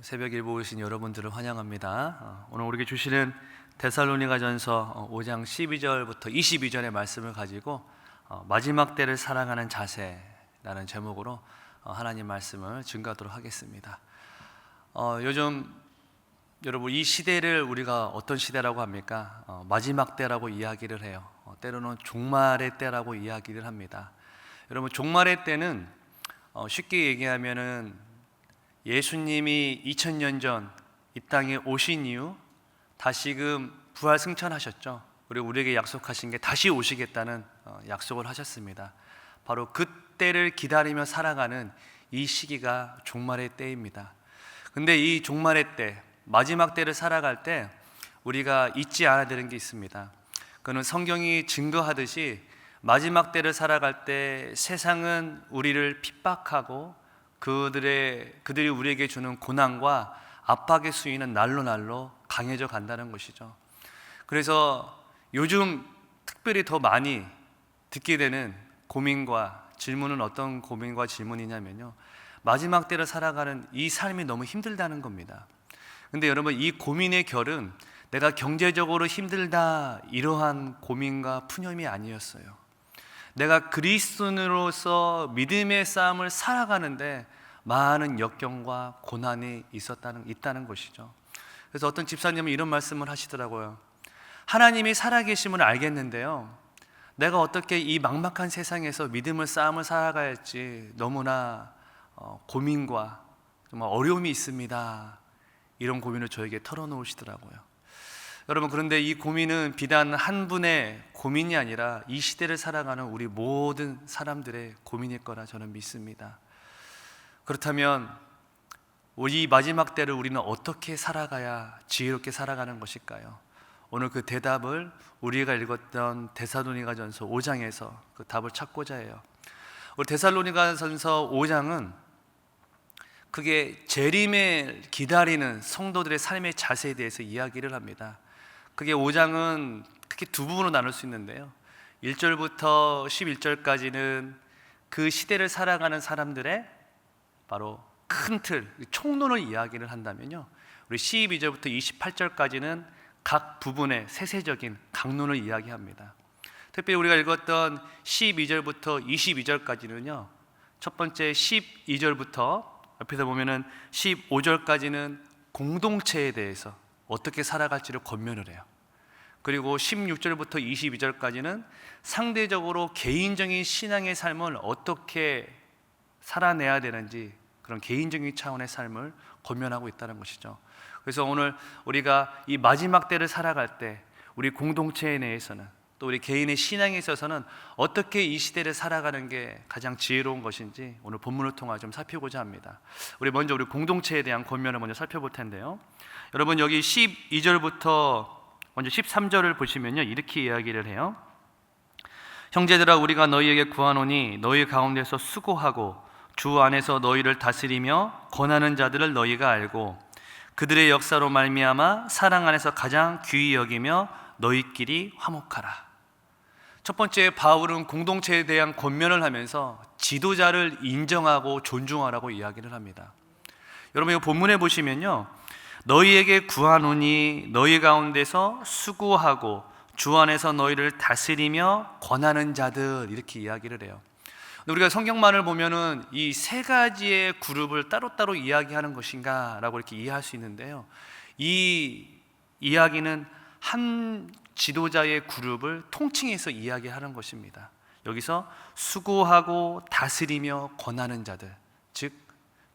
새벽 일부 오신 여러분들을 환영합니다. 오늘 우리에게 주시는 데살로니가전서 5장 12절부터 22절의 말씀을 가지고 마지막 때를 살아가는 자세라는 제목으로 하나님 말씀을 증거하도록 하겠습니다. 요즘 여러분, 이 시대를 우리가 어떤 시대라고 합니까? 마지막 때라고 이야기를 해요. 때로는 종말의 때라고 이야기를 합니다. 여러분, 종말의 때는 쉽게 얘기하면은 예수님이 2000년 전 이 땅에 오신 이후 다시금 부활 승천하셨죠. 그리고 우리에게 약속하신 게 다시 오시겠다는 약속을 하셨습니다. 바로 그때를 기다리며 살아가는 이 시기가 종말의 때입니다. 근데 이 종말의 때, 마지막 때를 살아갈 때 우리가 잊지 않아야 되는 게 있습니다. 그는 성경이 증거하듯이 마지막 때를 살아갈 때 세상은 우리를 핍박하고 그들이 우리에게 주는 고난과 압박의 수위는 날로 강해져 간다는 것이죠. 그래서 요즘 특별히 더 많이 듣게 되는 고민과 질문은 어떤 고민과 질문이냐면요, 마지막 때를 살아가는 이 삶이 너무 힘들다는 겁니다. 근데 여러분, 이 고민의 결은 내가 경제적으로 힘들다 이러한 고민과 푸념이 아니었어요. 내가 그리스도인으로서 믿음의 싸움을 살아가는데 많은 역경과 고난이 있다는 것이죠. 그래서 어떤 집사님은 이런 말씀을 하시더라고요. 하나님이 살아계심을 알겠는데요, 내가 어떻게 이 막막한 세상에서 믿음의 싸움을 살아가야 할지 너무나 고민과 정말 어려움이 있습니다. 이런 고민을 저에게 털어놓으시더라고요. 여러분, 그런데 이 고민은 비단 한 분의 고민이 아니라 이 시대를 살아가는 우리 모든 사람들의 고민일 거라 저는 믿습니다. 그렇다면 우리 마지막 때를 우리는 어떻게 살아가야 지혜롭게 살아가는 것일까요? 오늘 그 대답을 우리가 읽었던 데살로니가전서 5장에서 그 답을 찾고자 해요. 우리 데살로니가전서 5장은 그게 재림을 기다리는 성도들의 삶의 자세에 대해서 이야기를 합니다. 그게 5장은 크게 두 부분으로 나눌 수 있는데요, 1절부터 11절까지는 그 시대를 살아가는 사람들의 바로 큰 틀, 총론을 이야기를 한다면요, 우리 12절부터 28절까지는 각 부분의 세세적인 강론을 이야기합니다. 특별히 우리가 읽었던 12절부터 22절까지는요, 첫 번째 12절부터 옆에서 보면은 15절까지는 공동체에 대해서 어떻게 살아갈지를 권면을 해요. 그리고 16절부터 22절까지는 상대적으로 개인적인 신앙의 삶을 어떻게 살아내야 되는지, 그런 개인적인 차원의 삶을 권면하고 있다는 것이죠. 그래서 오늘 우리가 이 마지막 때를 살아갈 때 우리 공동체에 대해서는, 또 우리 개인의 신앙에 있어서는 어떻게 이 시대를 살아가는 게 가장 지혜로운 것인지 오늘 본문을 통해 좀 살펴보자 합니다. 우리 먼저 우리 공동체에 대한 권면을 먼저 살펴볼 텐데요, 여러분 여기 12절부터 먼저 13절을 보시면요, 이렇게 이야기를 해요. 형제들아, 우리가 너희에게 구하노니 너희 가운데서 수고하고 주 안에서 너희를 다스리며 권하는 자들을 너희가 알고 그들의 역사로 말미암아 사랑 안에서 가장 귀히 여기며 너희끼리 화목하라. 첫 번째, 바울은 공동체에 대한 권면을 하면서 지도자를 인정하고 존중하라고 이야기를 합니다. 여러분, 이 본문에 보시면요, 너희에게 구하노니 너희 가운데서 수고하고 주 안에서 너희를 다스리며 권하는 자들, 이렇게 이야기를 해요. 우리가 성경만을 보면은 이 세 가지의 그룹을 따로따로 이야기하는 것인가 라고 이렇게 이해할 수 있는데요, 이 이야기는 한 지도자의 그룹을 통칭해서 이야기하는 것입니다. 여기서 수고하고 다스리며 권하는 자들, 즉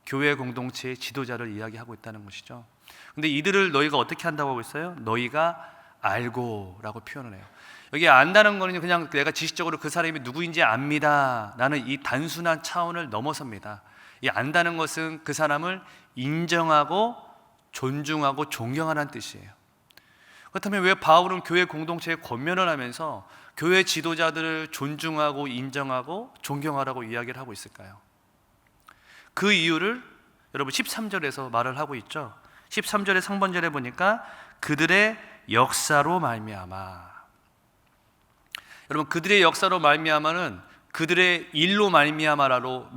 교회 공동체의 지도자를 이야기하고 있다는 것이죠. 근데 이들을 너희가 어떻게 한다고 하고 있어요? 너희가 알고 라고 표현을 해요. 여기 안다는 거는 그냥 내가 지식적으로 그 사람이 누구인지 압니다 라는 이 단순한 차원을 넘어섭니다. 이 안다는 것은 그 사람을 인정하고 존중하고 존경하라는 뜻이에요. 그렇다면 왜 바울은 교회 공동체에 권면을 하면서 교회 지도자들을 존중하고 인정하고 존경하라고 이야기를 하고 있을까요? 그 이유를 여러분 13절에서 말을 하고 있죠. 13절의 상반절에 보니까 그들의 역사로 말미암아. 여러분, 그들의 역사로 말미암아는 그들의 일로 말미암아라로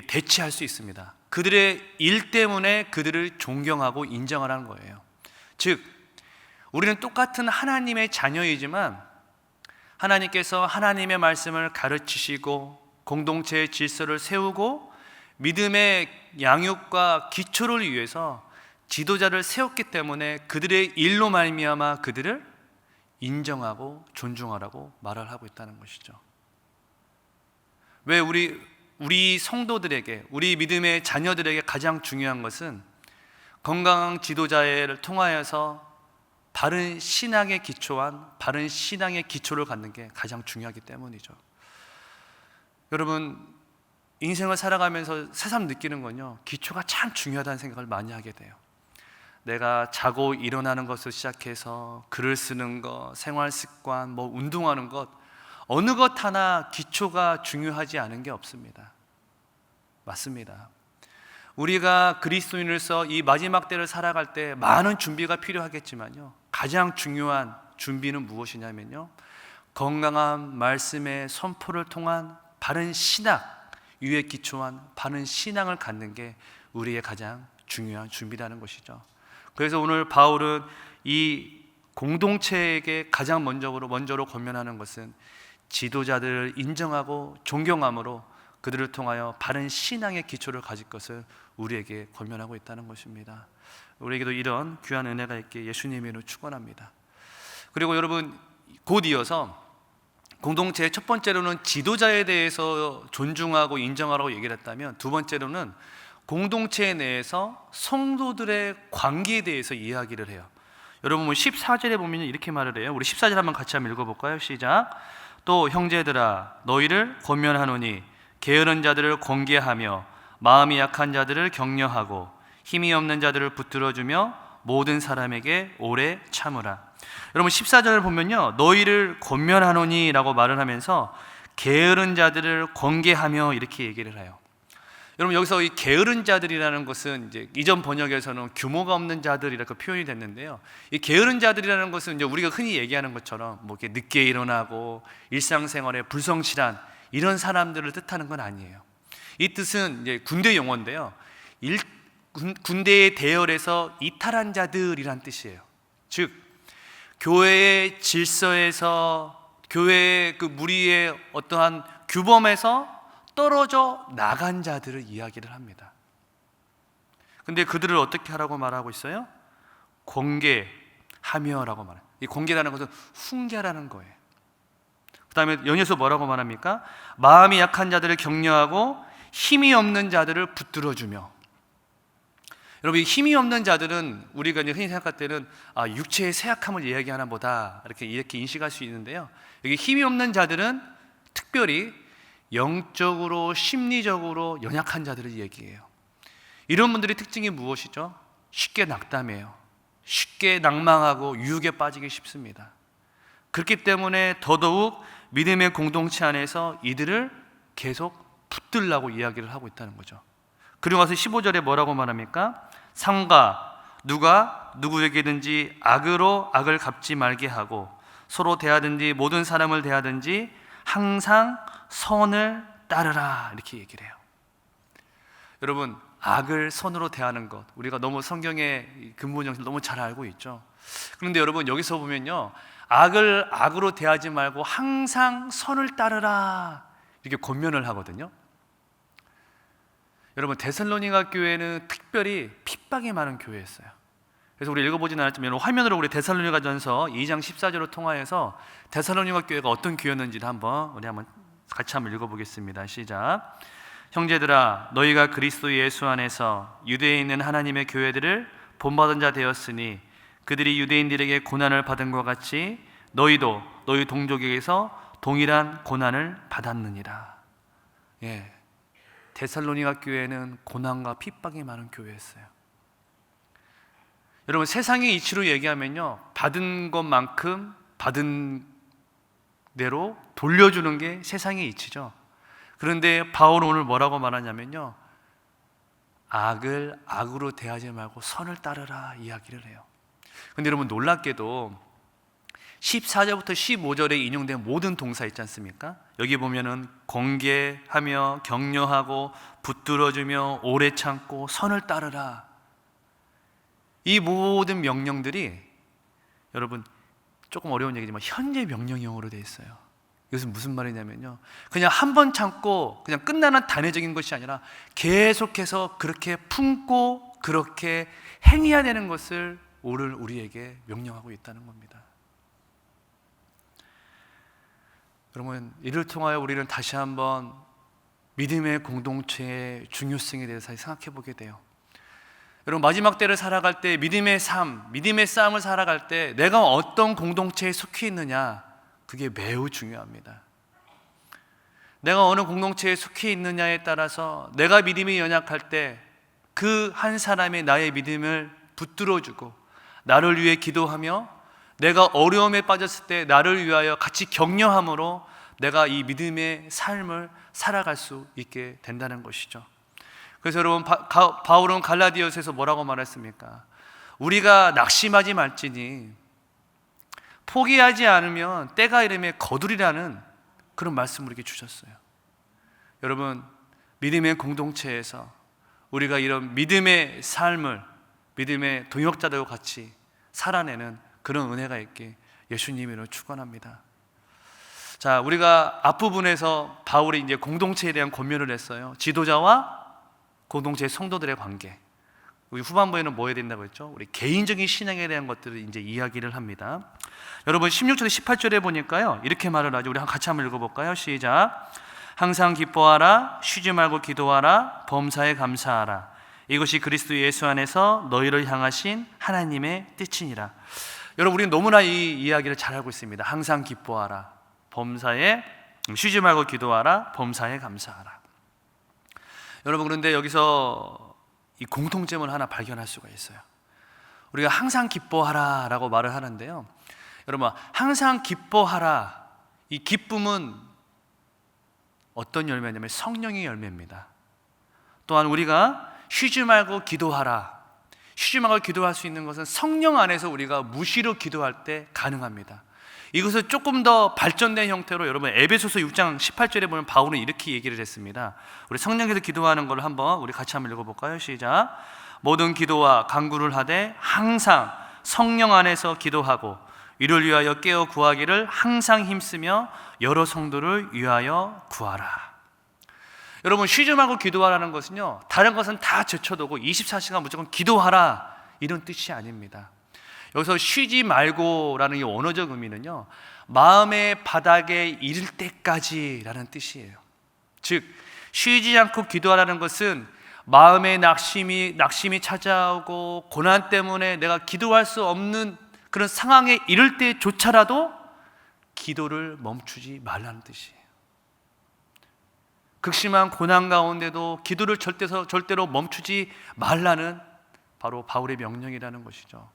대체할 수 있습니다. 그들의 일 때문에 그들을 존경하고 인정하라는 거예요. 즉, 우리는 똑같은 하나님의 자녀이지만 하나님께서 하나님의 말씀을 가르치시고 공동체의 질서를 세우고 믿음의 양육과 기초를 위해서 지도자를 세웠기 때문에 그들의 일로 말미암아 그들을 인정하고 존중하라고 말을 하고 있다는 것이죠. 왜 우리 성도들에게, 우리 믿음의 자녀들에게 가장 중요한 것은 건강한 지도자를 통하여서 바른 신앙의 기초를 갖는 게 가장 중요하기 때문이죠. 여러분, 인생을 살아가면서 새삼 느끼는 건요, 기초가 참 중요하다는 생각을 많이 하게 돼요. 내가 자고 일어나는 것을 시작해서 글을 쓰는 것, 생활 습관, 운동하는 것, 어느 것 하나 기초가 중요하지 않은 게 없습니다. 맞습니다. 우리가 그리스도인으로서 이 마지막 때를 살아갈 때 많은 준비가 필요하겠지만요, 가장 중요한 준비는 무엇이냐면요, 건강한 말씀의 선포를 통한 바른 신학 위에 기초한 바른 신앙을 갖는 게 우리의 가장 중요한 준비라는 것이죠. 그래서 오늘 바울은 이 공동체에게 가장 먼저로 권면하는 것은 지도자들을 인정하고 존경함으로 그들을 통하여 바른 신앙의 기초를 가질 것을 우리에게 권면하고 있다는 것입니다. 우리에게도 이런 귀한 은혜가 있게 예수님의 이름으로 축원합니다. 그리고 여러분, 곧 이어서 공동체의 첫 번째로는 지도자에 대해서 존중하고 인정하라고 얘기를 했다면, 두 번째로는 공동체 내에서 성도들의 관계에 대해서 이야기를 해요. 여러분 14절에 보면 이렇게 말을 해요. 우리 14절 한번 같이 한번 읽어볼까요? 시작. 또 형제들아, 너희를 권면하노니 게으른 자들을 권계하며 마음이 약한 자들을 격려하고 힘이 없는 자들을 붙들어주며 모든 사람에게 오래 참으라. 여러분 14절을 보면요, 너희를 권면하노니 라고 말을 하면서 게으른 자들을 권계하며 이렇게 얘기를 해요. 여러분, 여기서 이 게으른 자들이라는 것은 이제 이전 번역에서는 규모가 없는 자들이라고 표현이 됐는데요, 이 게으른 자들이라는 것은 이제 우리가 흔히 얘기하는 것처럼 이렇게 늦게 일어나고 일상생활에 불성실한 이런 사람들을 뜻하는 건 아니에요. 이 뜻은 이제 군대 용어인데요, 군대의 대열에서 이탈한 자들이란 뜻이에요. 즉, 교회의 질서에서, 교회의 그 무리의 어떠한 규범에서 떨어져 나간 자들을 이야기를 합니다. 근데 그들을 어떻게 하라고 말하고 있어요? 권계하며라고 말해요. 이 권계라는 것은 훈계라는 거예요. 그 다음에 연이어서 뭐라고 말합니까? 마음이 약한 자들을 격려하고 힘이 없는 자들을 붙들어주며. 여러분, 이 힘이 없는 자들은 우리가 이제 흔히 생각할 때는 육체의 쇠약함을 이야기하나 보다 이렇게 인식할 수 있는데요, 여기 힘이 없는 자들은 특별히 영적으로 심리적으로 연약한 자들을 얘기해요. 이런 분들의 특징이 무엇이죠? 쉽게 낙담해요. 쉽게 낭망하고 유혹에 빠지기 쉽습니다. 그렇기 때문에 더더욱 믿음의 공동체 안에서 이들을 계속 붙들라고 이야기를 하고 있다는 거죠. 그리고 와서 15절에 뭐라고 말합니까? 삼가 누가 누구에게든지 악으로 악을 갚지 말게 하고 서로 대하든지 모든 사람을 대하든지 항상 선을 따르라, 이렇게 얘기를 해요. 여러분, 악을 선으로 대하는 것, 우리가 너무 성경의 근본 정신을 너무 잘 알고 있죠. 그런데 여러분, 여기서 보면요, 악을 악으로 대하지 말고 항상 선을 따르라, 이렇게 권면을 하거든요. 여러분, 데살로니가 교회는 특별히 핍박이 많은 교회였어요. 그래서 우리 읽어보진 않았지만 화면으로 우리 데살로니가전서 2장 14절을 통하여서 데살로니가 교회가 어떤 교회였는지를 우리 같이 한번 읽어보겠습니다. 시작. 형제들아, 너희가 그리스도 예수 안에서 유대에 있는 하나님의 교회들을 본받은 자 되었으니 그들이 유대인들에게 고난을 받은 것 같이 너희도 너희 동족에게서 동일한 고난을 받았느니라. 예, 데살로니가 교회는 고난과 핍박이 많은 교회였어요. 여러분, 세상의 이치로 얘기하면요, 받은 것만큼 받은 대로 돌려주는 게 세상의 이치죠. 그런데 바울은 오늘 뭐라고 말하냐면요, 악을 악으로 대하지 말고 선을 따르라 이야기를 해요. 근데 여러분, 놀랍게도 14절부터 15절에 인용된 모든 동사 있지 않습니까? 여기 보면은 공개하며 격려하고 붙들어주며 오래 참고 선을 따르라. 이 모든 명령들이 여러분 조금 어려운 얘기지만 현재 명령형으로 되어 있어요. 이것은 무슨 말이냐면요, 그냥 한 번 참고 그냥 끝나는 단회적인 것이 아니라 계속해서 그렇게 품고 그렇게 행해야 되는 것을 오늘 우리에게 명령하고 있다는 겁니다. 여러분, 이를 통하여 우리는 다시 한번 믿음의 공동체의 중요성에 대해서 생각해 보게 돼요. 여러분, 마지막 때를 살아갈 때 믿음의 싸움을 살아갈 때 내가 어떤 공동체에 속해 있느냐, 그게 매우 중요합니다. 내가 어느 공동체에 속해 있느냐에 따라서 내가 믿음이 연약할 때 그 한 사람이 나의 믿음을 붙들어주고 나를 위해 기도하며 내가 어려움에 빠졌을 때 나를 위하여 같이 격려함으로 내가 이 믿음의 삶을 살아갈 수 있게 된다는 것이죠. 그래서 여러분, 바울은 갈라디아서에서 뭐라고 말했습니까? 우리가 낙심하지 말지니 포기하지 않으면 때가 이르매 거두리라는 그런 말씀을 우리에게 주셨어요. 여러분, 믿음의 공동체에서 우리가 이런 믿음의 삶을 믿음의 동역자들과 같이 살아내는 그런 은혜가 있게 예수님으로 축원합니다. 자, 우리가 앞부분에서 바울이 이제 공동체에 대한 권면을 했어요. 지도자와 공동체의 성도들의 관계. 우리 후반부에는 뭐 해야 된다고 했죠? 우리 개인적인 신앙에 대한 것들을 이제 이야기를 합니다. 여러분, 16절 18절에 보니까요, 이렇게 말을 하죠. 우리 같이 한번 읽어볼까요? 시작. 항상 기뻐하라, 쉬지 말고 기도하라, 범사에 감사하라. 이것이 그리스도 예수 안에서 너희를 향하신 하나님의 뜻이니라. 여러분, 우리는 너무나 이 이야기를 잘 알고 있습니다. 항상 기뻐하라, 범사에 쉬지 말고 기도하라, 범사에 감사하라. 여러분, 그런데 여기서 이 공통점을 하나 발견할 수가 있어요. 우리가 항상 기뻐하라 라고 말을 하는데요, 여러분, 항상 기뻐하라, 이 기쁨은 어떤 열매냐면 성령의 열매입니다. 또한 우리가 쉬지 말고 기도하라, 쉬지 말고 기도할 수 있는 것은 성령 안에서 우리가 무시로 기도할 때 가능합니다. 이것을 조금 더 발전된 형태로 여러분, 에베소서 6장 18절에 보면 바울은 이렇게 얘기를 했습니다. 우리 성령에서 기도하는 걸 한번 우리 같이 한번 읽어볼까요? 시작. 모든 기도와 간구를 하되 항상 성령 안에서 기도하고 이를 위하여 깨어 구하기를 항상 힘쓰며 여러 성도를 위하여 구하라. 여러분, 쉬지 말고 기도하라는 것은요, 다른 것은 다 제쳐두고 24시간 무조건 기도하라, 이런 뜻이 아닙니다. 여기서 쉬지 말고라는 이 원어적 의미는요, 마음의 바닥에 이를 때까지라는 뜻이에요. 즉, 쉬지 않고 기도하라는 것은 마음의 낙심이 찾아오고 고난 때문에 내가 기도할 수 없는 그런 상황에 이를 때조차라도 기도를 멈추지 말라는 뜻이에요. 극심한 고난 가운데도 기도를 절대로 멈추지 말라는 바로 바울의 명령이라는 것이죠.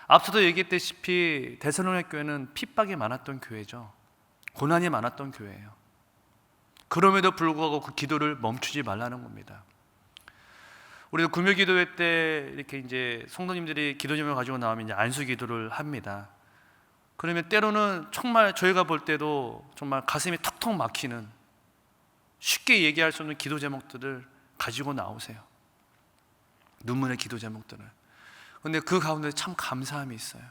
앞서도 얘기했다시피 데살로니가 교회는 핍박이 많았던 교회죠. 고난이 많았던 교회예요. 그럼에도 불구하고 그 기도를 멈추지 말라는 겁니다. 우리도 금요기도회 때 이렇게 이제 성도님들이 기도 제목을 가지고 나오면 이제 안수 기도를 합니다. 그러면 때로는 정말 저희가 볼 때도 정말 가슴이 턱턱 막히는, 쉽게 얘기할 수 없는 기도 제목들을 가지고 나오세요. 눈물의 기도 제목들을. 그런데 그 가운데 참 감사함이 있어요.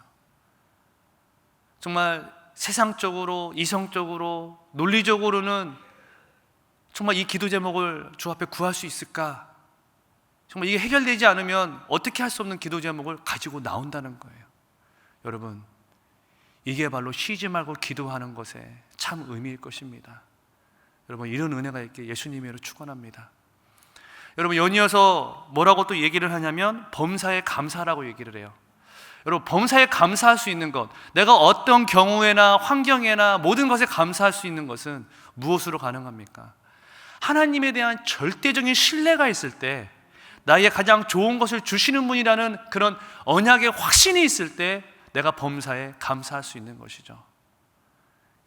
정말 세상적으로, 이성적으로, 논리적으로는 정말 이 기도 제목을 주 앞에 구할 수 있을까? 정말 이게 해결되지 않으면 어떻게 할 수 없는 기도 제목을 가지고 나온다는 거예요. 여러분, 이게 바로 쉬지 말고 기도하는 것에 참 의미일 것입니다. 여러분, 이런 은혜가 있게 예수님으로 축원합니다. 여러분, 연이어서 뭐라고 또 얘기를 하냐면 범사에 감사라고 얘기를 해요. 여러분, 범사에 감사할 수 있는 것, 내가 어떤 경우에나 환경에나 모든 것에 감사할 수 있는 것은 무엇으로 가능합니까? 하나님에 대한 절대적인 신뢰가 있을 때, 나에게 가장 좋은 것을 주시는 분이라는 그런 언약의 확신이 있을 때 내가 범사에 감사할 수 있는 것이죠.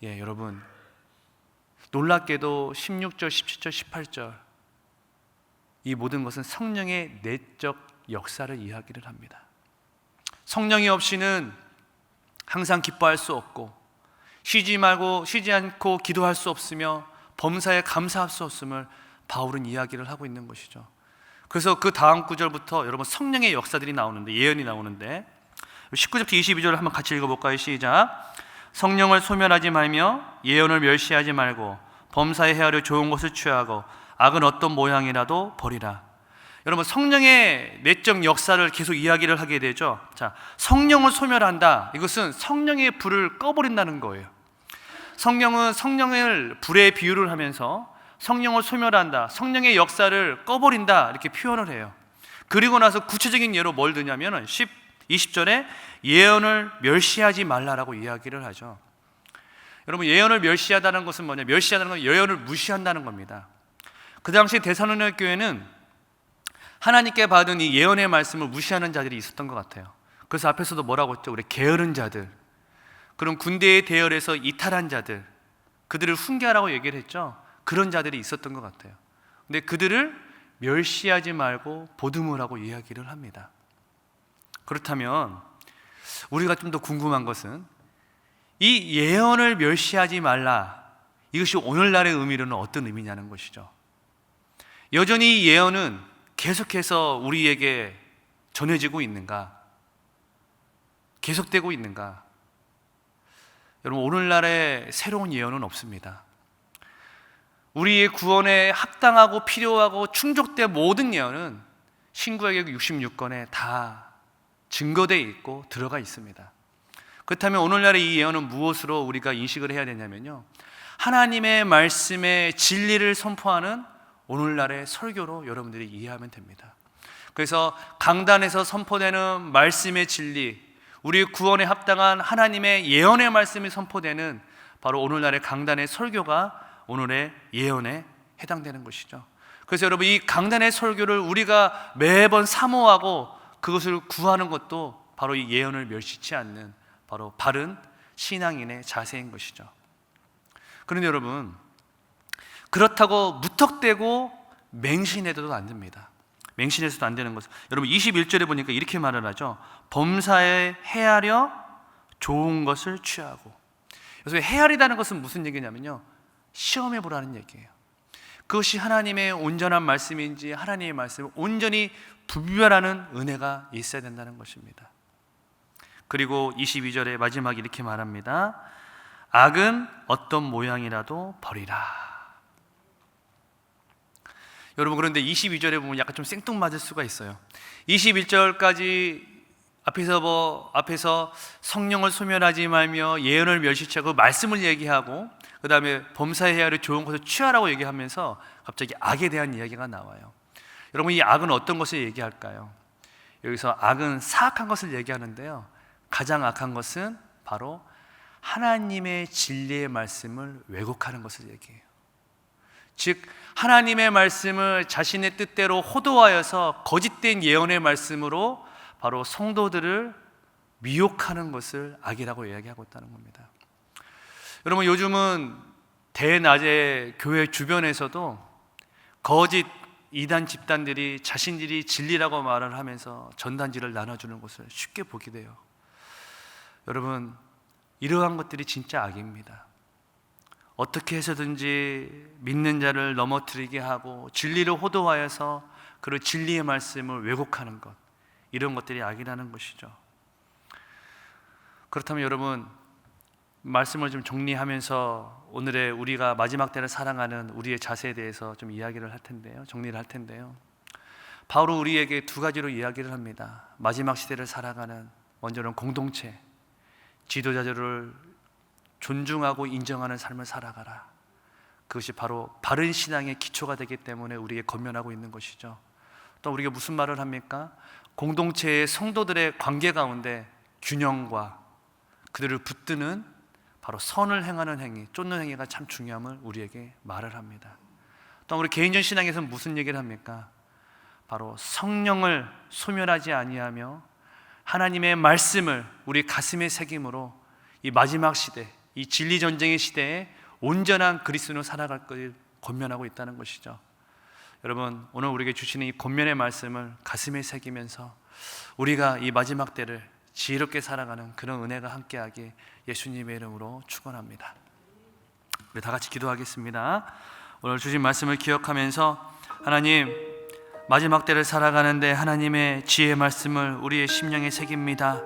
예, 여러분, 놀랍게도 16절, 17절, 18절 이 모든 것은 성령의 내적 역사를 이야기를 합니다. 성령이 없이는 항상 기뻐할 수 없고 쉬지 않고 기도할 수 없으며 범사에 감사할 수 없음을 바울은 이야기를 하고 있는 것이죠. 그래서 그 다음 구절부터 여러분 성령의 역사들이 나오는데, 예언이 나오는데 19절부터 22절을 한번 같이 읽어볼까요? 시작. 성령을 소멸하지 말며 예언을 멸시하지 말고 범사에 헤아려 좋은 것을 취하고 악은 어떤 모양이라도 버리라. 여러분 성령의 내적 역사를 계속 이야기를 하게 되죠. 자, 성령을 소멸한다, 이것은 성령의 불을 꺼버린다는 거예요. 성령은 성령을 불에 비유를 하면서 성령을 소멸한다, 성령의 역사를 꺼버린다, 이렇게 표현을 해요. 그리고 나서 구체적인 예로 뭘 드냐면 20절에 예언을 멸시하지 말라라고 이야기를 하죠. 여러분 예언을 멸시하다는 것은 뭐냐? 멸시하다는 건 예언을 무시한다는 겁니다. 그 당시 데살로니가 교회는 하나님께 받은 이 예언의 말씀을 무시하는 자들이 있었던 것 같아요. 그래서 앞에서도 뭐라고 했죠? 우리 게으른 자들, 그런 군대의 대열에서 이탈한 자들, 그들을 훈계하라고 얘기를 했죠. 그런 자들이 있었던 것 같아요. 근데 그들을 멸시하지 말고 보듬으라고 이야기를 합니다. 그렇다면 우리가 좀 더 궁금한 것은 이 예언을 멸시하지 말라, 이것이 오늘날의 의미로는 어떤 의미냐는 것이죠. 여전히 이 예언은 계속해서 우리에게 전해지고 있는가? 계속되고 있는가? 여러분 오늘날의 새로운 예언은 없습니다. 우리의 구원에 합당하고 필요하고 충족된 모든 예언은 신구약의 66권에 다 증거되어 있고 들어가 있습니다. 그렇다면 오늘날의 이 예언은 무엇으로 우리가 인식을 해야 되냐면요, 하나님의 말씀의 진리를 선포하는 오늘날의 설교로 여러분들이 이해하면 됩니다. 그래서 강단에서 선포되는 말씀의 진리, 우리 구원에 합당한 하나님의 예언의 말씀이 선포되는 바로 오늘날의 강단의 설교가 오늘의 예언에 해당되는 것이죠. 그래서 여러분 이 강단의 설교를 우리가 매번 사모하고 그것을 구하는 것도 바로 이 예언을 멸시치 않는 바로 바른 신앙인의 자세인 것이죠. 그런데 여러분 그렇다고 무턱대고 맹신해도 안 됩니다. 맹신해서도 안 되는 것은 여러분 21절에 보니까 이렇게 말을 하죠. 범사에 헤아려 좋은 것을 취하고. 그래서 헤아리다는 것은 무슨 얘기냐면요, 시험해 보라는 얘기예요. 그것이 하나님의 온전한 말씀인지 하나님의 말씀을 온전히 분별하는 은혜가 있어야 된다는 것입니다. 그리고 22절의 마지막에 이렇게 말합니다. 악은 어떤 모양이라도 버리라. 여러분 그런데 22절에 보면 약간 좀 생뚱맞을 수가 있어요. 21절까지 앞에서 성령을 소멸하지 말며 예언을 멸시치 하고 말씀을 얘기하고 그 다음에 범사에 헤아려 좋은 것을 취하라고 얘기하면서 갑자기 악에 대한 이야기가 나와요. 여러분 이 악은 어떤 것을 얘기할까요? 여기서 악은 사악한 것을 얘기하는데요, 가장 악한 것은 바로 하나님의 진리의 말씀을 왜곡하는 것을 얘기해요. 즉 하나님의 말씀을 자신의 뜻대로 호도하여서 거짓된 예언의 말씀으로 바로 성도들을 미혹하는 것을 악이라고 이야기하고 있다는 겁니다. 여러분 요즘은 대낮에 교회 주변에서도 거짓 이단 집단들이 자신들이 진리라고 말을 하면서 전단지를 나눠주는 것을 쉽게 보게 돼요. 여러분 이러한 것들이 진짜 악입니다. 어떻게 해서든지 믿는 자를 넘어뜨리게 하고 진리를 호도하여서 그 진리의 말씀을 왜곡하는 것, 이런 것들이 악이라는 것이죠. 그렇다면 여러분 말씀을 좀 정리하면서 오늘의 우리가 마지막 때를 사랑하는 우리의 자세에 대해서 좀 이야기를 할 텐데요, 정리를 할 텐데요, 바울은 우리에게 두 가지로 이야기를 합니다. 마지막 시대를 살아가는 먼저는 공동체, 지도자들을 존중하고 인정하는 삶을 살아가라. 그것이 바로 바른 신앙의 기초가 되기 때문에 우리에게 권면하고 있는 것이죠. 또 우리가 무슨 말을 합니까? 공동체의 성도들의 관계 가운데 균형과 그들을 붙드는 바로 선을 행하는 행위, 쫓는 행위가 참 중요함을 우리에게 말을 합니다. 또 우리 개인전 신앙에서는 무슨 얘기를 합니까? 바로 성령을 소멸하지 아니하며 하나님의 말씀을 우리 가슴에 새김으로 이 마지막 시대, 이 진리 전쟁의 시대에 온전한 그리스도인으로 살아갈 것을 권면하고 있다는 것이죠. 여러분 오늘 우리에게 주시는 이 권면의 말씀을 가슴에 새기면서 우리가 이 마지막 때를 지혜롭게 살아가는 그런 은혜가 함께하기 예수님의 이름으로 축원합니다. 우리 다 같이 기도하겠습니다. 오늘 주신 말씀을 기억하면서 하나님, 마지막 때를 살아가는데 하나님의 지혜의 말씀을 우리의 심령에 새깁니다.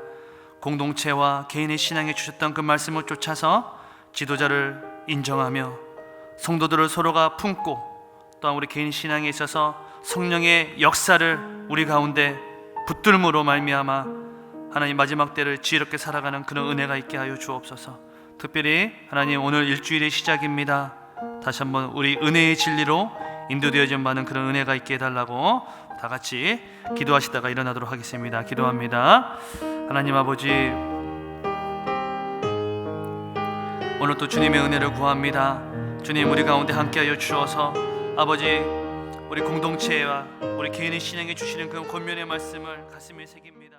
공동체와 개인의 신앙에 주셨던 그 말씀을 쫓아서 지도자를 인정하며 성도들을 서로가 품고, 또한 우리 개인 신앙에 있어서 성령의 역사를 우리 가운데 붙들므로 말미암아 하나님 마지막 때를 지혜롭게 살아가는 그런 은혜가 있게 하여 주옵소서. 특별히 하나님, 오늘 일주일의 시작입니다. 다시 한번 우리 은혜의 진리로 인도되어진 바는 그런 은혜가 있게 해달라고 다 같이 기도하시다가 일어나도록 하겠습니다. 기도합니다. 하나님 아버지, 오늘 또 주님의 은혜를 구합니다. 주님, 우리 가운데 함께하여 주셔서 아버지, 우리 공동체와 우리 개인의 신앙에 주시는 그 권면의 말씀을 가슴에 새깁니다.